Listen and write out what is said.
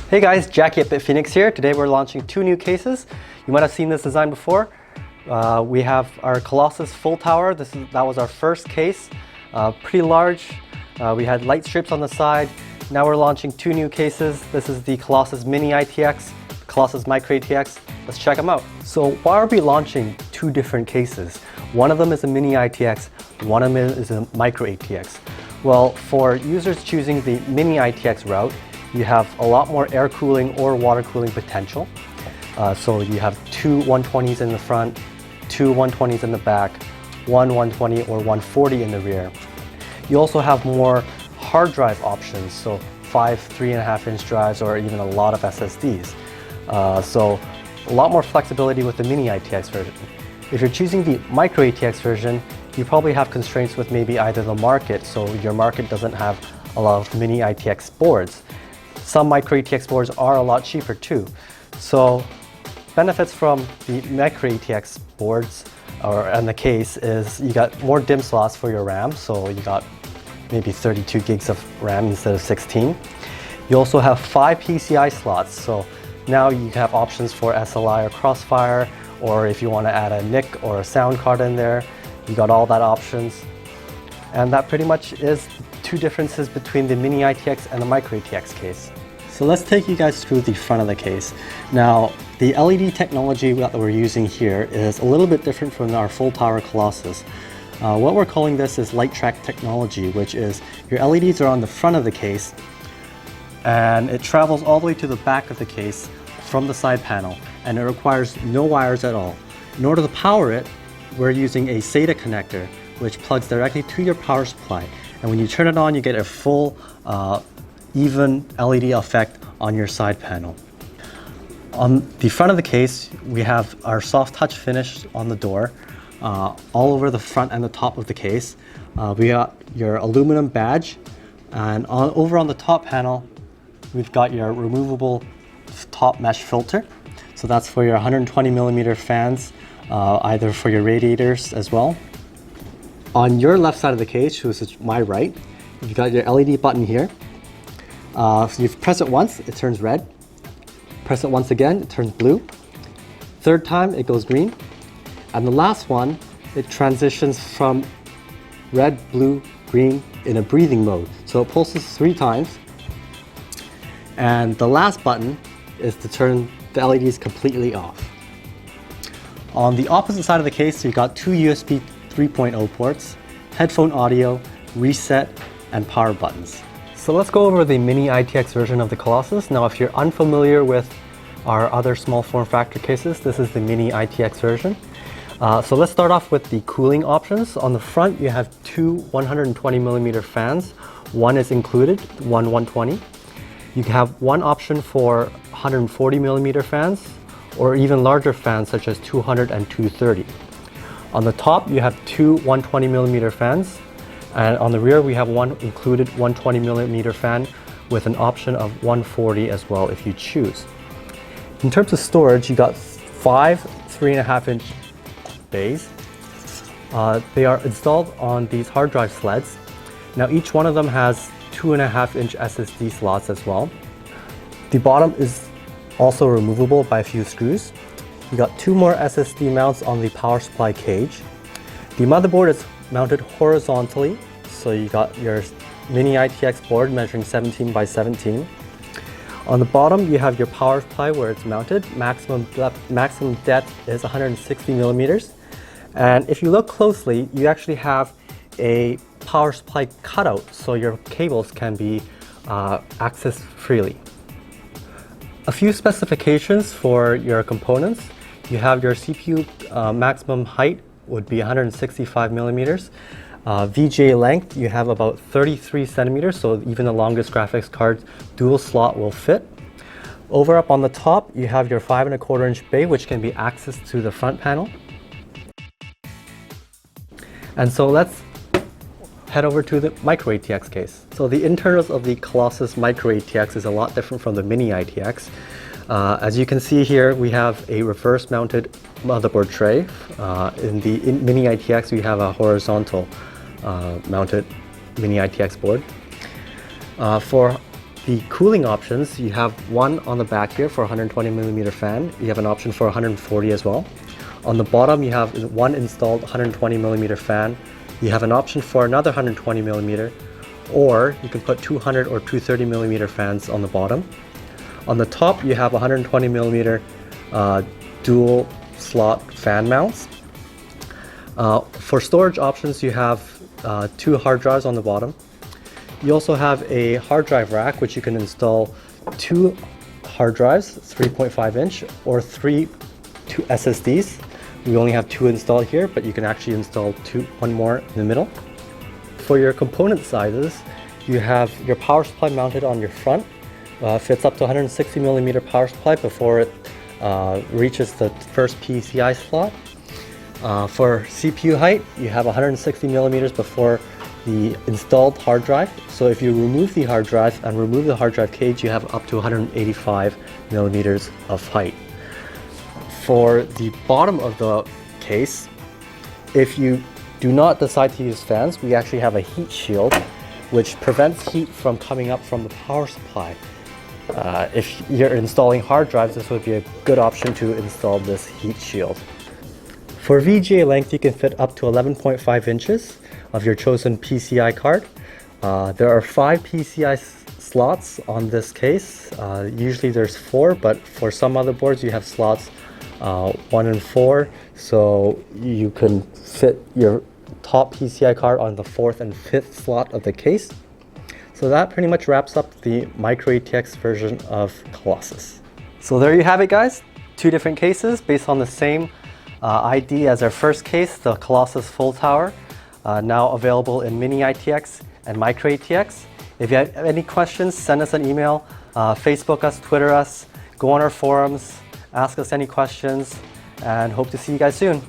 Hey guys, Jackie at BitFenix here. Today we're launching two new cases. You might have seen this design before. We have our Colossus full tower. That was our first case. Pretty large. We had light strips on the side. Now we're launching two new cases. This is the Colossus Mini-ITX, Colossus Micro-ATX. Let's check them out. So why are we launching two different cases? One of them is a Mini-ITX, one of them is a Micro-ATX. Well, for users choosing the Mini-ITX route, you have a lot more air cooling or water cooling potential. So you have two 120s in the front, two 120s in the back, one 120 or 140 in the rear. You also have more hard drive options, so 5 3.5-inch drives or even a lot of SSDs. So a lot more flexibility with the Mini-ITX version. If you're choosing the Micro-ATX version, you probably have constraints with maybe either the market, so your market doesn't have a lot of Mini-ITX boards. Some Micro-ATX boards are a lot cheaper too. So benefits from the Micro-ATX boards and the case is you got more DIMM slots for your RAM, so you got maybe 32 gigs of RAM instead of 16. You also have 5 PCI slots, so now you have options for SLI or Crossfire, or if you want to add a NIC or a sound card in there, you got all that options. And that pretty much is two differences between the Mini-ITX and the Micro-ATX case. So let's take you guys through the front of the case. Now, the LED technology that we're using here is a little bit different from our full tower Colossus. What we're calling this is Trak technology, which is your LEDs are on the front of the case and it travels all the way to the back of the case from the side panel, and it requires no wires at all. In order to power it, we're using a SATA connector which plugs directly to your power supply, and when you turn it on you get a full even LED effect on your side panel. On the front of the case we have our SofTouch finish on the door, all over the front and the top of the case. We got your aluminum badge, and over on the top panel we've got your removable top mesh filter. So that's for your 120mm fans, either for your radiators as well. On your left side of the case, which is my right, you've got your LED button here. If you press it once, it turns red. Press it once again, it turns blue. Third time, it goes green. And the last one, it transitions from red, blue, green in a breathing mode. So it pulses 3 times. And the last button is to turn the LEDs completely off. On the opposite side of the case, you've got 2 USB 3.0 ports, headphone audio, reset, and power buttons. So let's go over the Mini-ITX version of the Colossus. Now, if you're unfamiliar with our other small form factor cases, this is the Mini-ITX version. So let's start off with the cooling options. On the front, you have 2 120mm fans. One is included, one 120. You have one option for 140mm fans, or even larger fans such as 200 and 230. On the top, you have 2 120mm fans, and on the rear, we have one included 120mm fan with an option of 140 as well if you choose. In terms of storage, you got 5 3.5-inch bays. They are installed on these hard drive sleds. Now each one of them has 2.5-inch SSD slots as well. The bottom is also removable by a few screws. You got 2 more SSD mounts on the power supply cage. The motherboard is mounted horizontally, so you got your Mini-ITX board measuring 17 by 17. On the bottom you have your power supply where it's mounted. Maximum depth is 160mm. And if you look closely, you actually have a power supply cutout so your cables can be accessed freely. A few specifications for your components. You have your CPU maximum height would be 165mm. VGA length, you have about 33 centimeters, so even the longest graphics card dual slot will fit. Over up on the top, you have your 5.25-inch bay, which can be accessed to the front panel. And so let's head over to the Micro-ATX case. So the internals of the Colossus Micro-ATX is a lot different from the Mini-ITX. As you can see here, we have a reverse mounted motherboard tray. In the Mini-ITX, we have a horizontal mounted Mini-ITX board. For The cooling options, you have one on the back here for 120mm fan. You have an option for 140 as well. On the bottom, you have one installed 120mm fan. You have an option for another 120mm, or you can put 200 or 230mm fans on the bottom. On the top, you have 120mm dual slot fan mounts. For storage options, you have 2 hard drives on the bottom. You also have a hard drive rack, which you can install 2 hard drives, 3.5 inch, or 2 SSDs. We only have 2 installed here, but you can actually install one more in the middle. For your component sizes, you have your power supply mounted on your front. Fits up to 160mm power supply before it reaches the first PCI slot. For CPU height, you have 160mm before the installed hard drive. So if you remove the hard drive and remove the hard drive cage, you have up to 185mm of height. For the bottom of the case, if you do not decide to use fans, we actually have a heat shield which prevents heat from coming up from the power supply. If you're installing hard drives, this would be a good option to install this heat shield. For VGA length, you can fit up to 11.5 inches of your chosen PCI card. There are 5 PCI slots on this case. Usually there's 4, but for some motherboards you have slots 1 and 4, so you can fit your top PCI card on the 4th and 5th slot of the case. So that pretty much wraps up the Micro-ATX version of Colossus. So there you have it, guys. 2 different cases based on the same ID as our first case, the Colossus Full Tower, now available in Mini-ITX and Micro-ATX. If you have any questions, send us an email, Facebook us, Twitter us, go on our forums, ask us any questions, and hope to see you guys soon.